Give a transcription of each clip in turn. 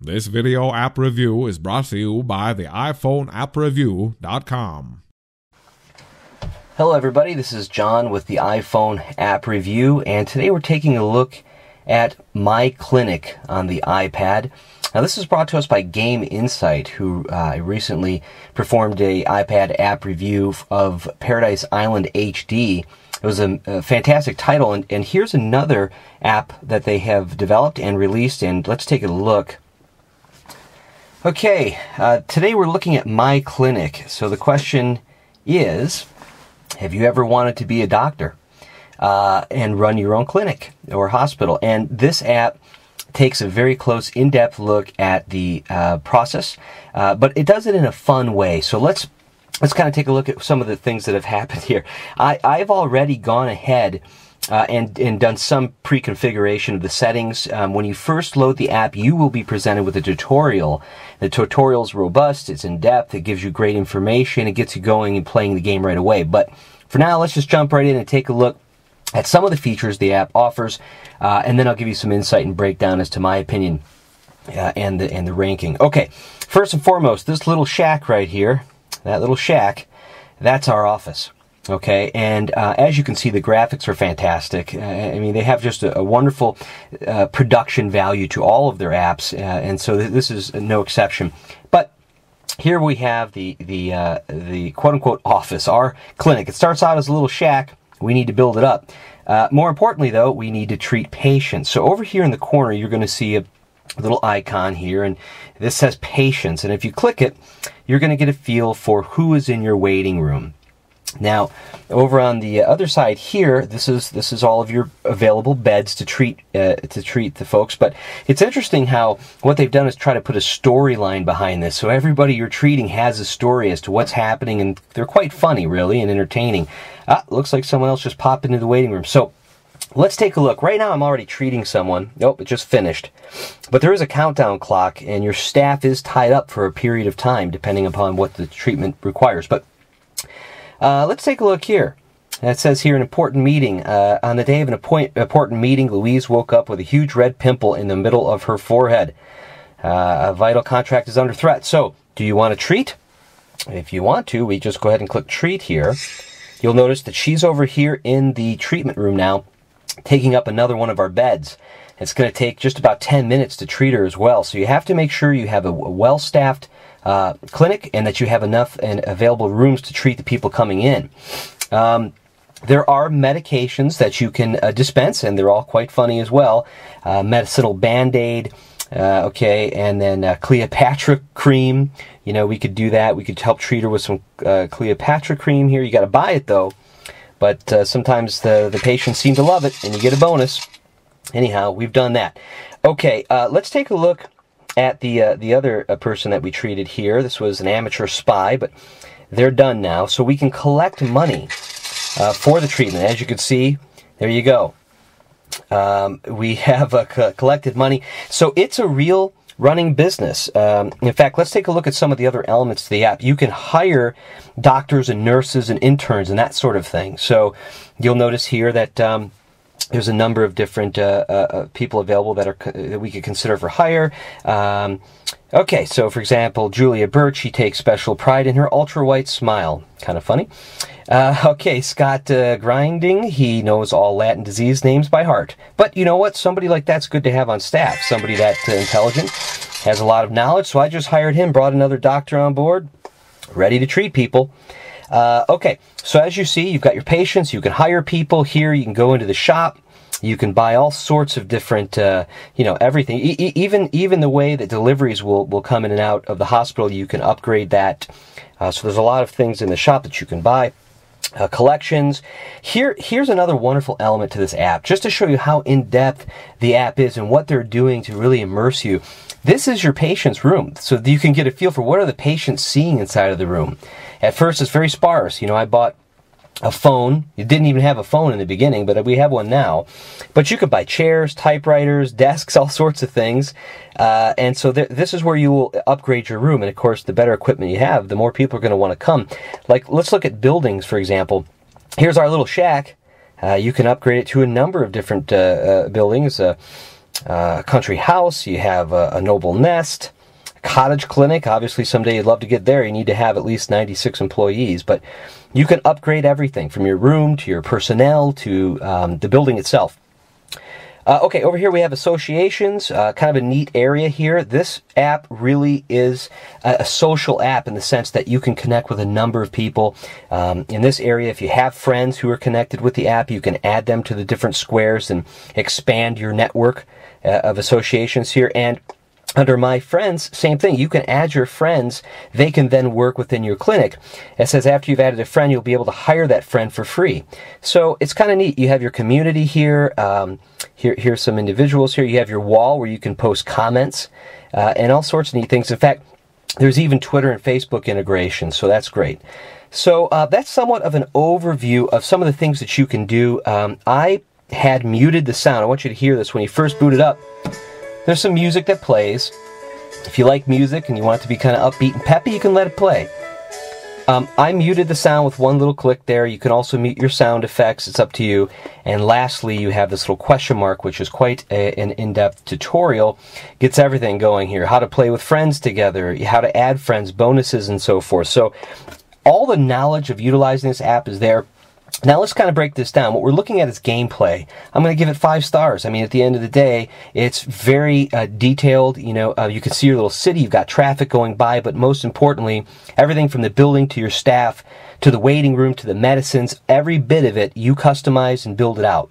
This video app review is brought to you by the iPhoneAppReview.com. Hello everybody, this is John with the iPhone App Review, and today we're taking a look at My Clinic on the iPad. Now this is brought to us by Game Insight, who recently performed a iPad app review of Paradise Island HD. It was a fantastic title, and here's another app that they have developed and released, and let's take a look. Okay, today we're looking at My Clinic. So the question is, have you ever wanted to be a doctor and run your own clinic or hospital? And this app takes a very close, in-depth look at the process, but it does it in a fun way. So let's kind of take a look at some of the things that have happened here. I've already gone ahead and done some pre-configuration of the settings. When you first load the app, you will be presented with a tutorial. The tutorial is robust, it's in-depth, it gives you great information, it gets you going and playing the game right away. But for now, let's just jump right in and take a look at some of the features the app offers, and then I'll give you some insight and breakdown as to my opinion and the ranking. Okay, first and foremost, this little shack right here, that little shack, that's our office. Okay, and as you can see, the graphics are fantastic. I mean, they have just a wonderful production value to all of their apps, and so this is no exception. But here we have the quote-unquote office, our clinic. It starts out as a little shack. We need to build it up. More importantly, though, we need to treat patients. So over here in the corner, you're going to see a little icon here, and this says patients. And if you click it, you're going to get a feel for who is in your waiting room. Now, over on the other side here, this is all of your available beds to treat the folks. But it's interesting how what they've done is try to put a storyline behind this, so everybody you're treating has a story as to what's happening, and they're quite funny, really, and entertaining. Looks like someone else just popped into the waiting room. So let's take a look. Right now, I'm already treating someone. Nope, it just finished. But there is a countdown clock, and your staff is tied up for a period of time, depending upon what the treatment requires. But let's take a look here. It says here, an important meeting. On the day of an important meeting, Louise woke up with a huge red pimple in the middle of her forehead. A vital contract is under threat. So, do you want to treat? If you want to, we just go ahead and click treat here. You'll notice that she's over here in the treatment room now, taking up another one of our beds. It's going to take just about 10 minutes to treat her as well. So you have to make sure you have a well-staffed clinic and that you have enough and available rooms to treat the people coming in. There are medications that you can dispense, and they're all quite funny as well. Medicinal Band-Aid, okay, and then Cleopatra cream. You know, we could do that. We could help treat her with some Cleopatra cream here. You got to buy it though, but sometimes the patients seem to love it, and you get a bonus. Anyhow, we've done that. Okay, let's take a look at the other person that we treated here. This was an amateur spy, but they're done now, so we can collect money for the treatment. As you can see, there you go. We have collected money, so it's a real running business. In fact, let's take a look at some of the other elements to the app. You can hire doctors and nurses and interns and that sort of thing. So you'll notice here that there's a number of different people available that we could consider for hire. Okay, so for example, Julia Birch, she takes special pride in her ultra-white smile. Kind of funny. Okay, Scott Grinding, he knows all Latin disease names by heart. But you know what? Somebody like that's good to have on staff. Somebody that intelligent, has a lot of knowledge. So I just hired him, brought another doctor on board, ready to treat people. Okay, so as you see, you've got your patients. You can hire people here. You can go into the shop. You can buy all sorts of different, everything. Even the way that deliveries will come in and out of the hospital, you can upgrade that. So there's a lot of things in the shop that you can buy. Collections. Here's another wonderful element to this app, just to show you how in-depth the app is and what they're doing to really immerse you. This is your patient's room, so you can get a feel for what are the patients seeing inside of the room. At first, it's very sparse. You know, I bought a phone. You didn't even have a phone in the beginning, but we have one now. But you could buy chairs, typewriters, desks, all sorts of things. And so this is where you will upgrade your room. And of course, the better equipment you have, the more people are going to want to come. Like, let's look at buildings, for example. Here's our little shack. You can upgrade it to a number of different buildings. country house, you have a noble nest, cottage clinic. Obviously, someday you'd love to get there. You need to have at least 96 employees, but you can upgrade everything from your room to your personnel to the building itself. Okay, over here we have associations, kind of a neat area here. This app really is a social app in the sense that you can connect with a number of people. In this area, if you have friends who are connected with the app, you can add them to the different squares and expand your network of associations here. And under My Friends, same thing. You can add your friends. They can then work within your clinic. It says after you've added a friend, you'll be able to hire that friend for free. So it's kind of neat. You have your community here. Here's some individuals here. You have your wall where you can post comments and all sorts of neat things. In fact, there's even Twitter and Facebook integration, so that's great. So that's somewhat of an overview of some of the things that you can do. I had muted the sound. I want you to hear this when you first boot it up. There's some music that plays. If you like music and you want it to be kind of upbeat and peppy, you can let it play. I muted the sound with one little click there. You can also mute your sound effects. It's up to you. And lastly, you have this little question mark, which is quite an in-depth tutorial. Gets everything going here. How to play with friends together, how to add friends, bonuses, and so forth. So all the knowledge of utilizing this app is there. Now let's kind of break this down. What we're looking at is gameplay. I'm going to give it 5 stars. I mean, at the end of the day, it's very detailed. You know, you can see your little city. You've got traffic going by, but most importantly, everything from the building to your staff, to the waiting room, to the medicines, every bit of it, you customize and build it out.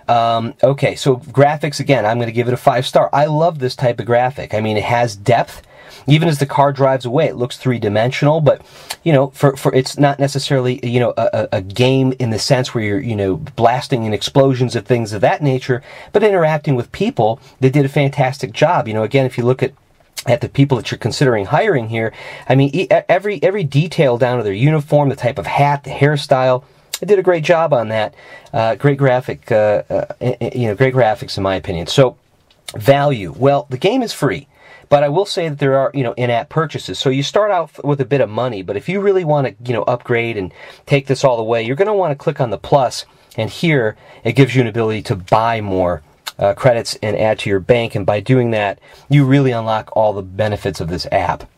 Okay, so graphics, again, I'm going to give it a 5 star. I love this type of graphic. I mean, it has depth. Even as the car drives away, it looks three-dimensional, but, you know, for it's not necessarily, you know, a game in the sense where you're, you know, blasting in explosions of things of that nature, but interacting with people. They did a fantastic job. You know, again, if you look at the people that you're considering hiring here, I mean, every detail down to their uniform, the type of hat, the hairstyle, they did a great job on that. Great graphic, you know, great graphics in my opinion. So, value. Well, the game is free. But I will say that there are, you know, in-app purchases. So you start out with a bit of money, but if you really want to, you know, upgrade and take this all the way, you're going to want to click on the plus, and here it gives you an ability to buy more credits and add to your bank, and by doing that, you really unlock all the benefits of this app.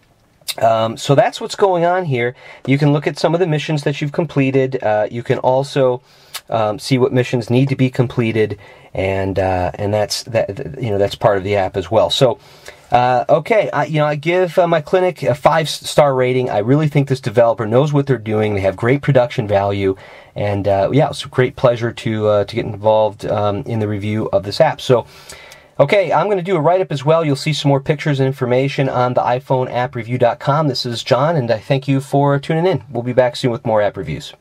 So that's what's going on here. You can look at some of the missions that you've completed. You can also see what missions need to be completed, and that's you know, that's part of the app as well. So. Okay, you know, I give my clinic a 5-star rating. I really think this developer knows what they're doing. They have great production value, and yeah, it's a great pleasure to get involved in the review of this app. So, okay, I'm going to do a write-up as well. You'll see some more pictures and information on the iPhoneAppReview.com. This is John, and I thank you for tuning in. We'll be back soon with more app reviews.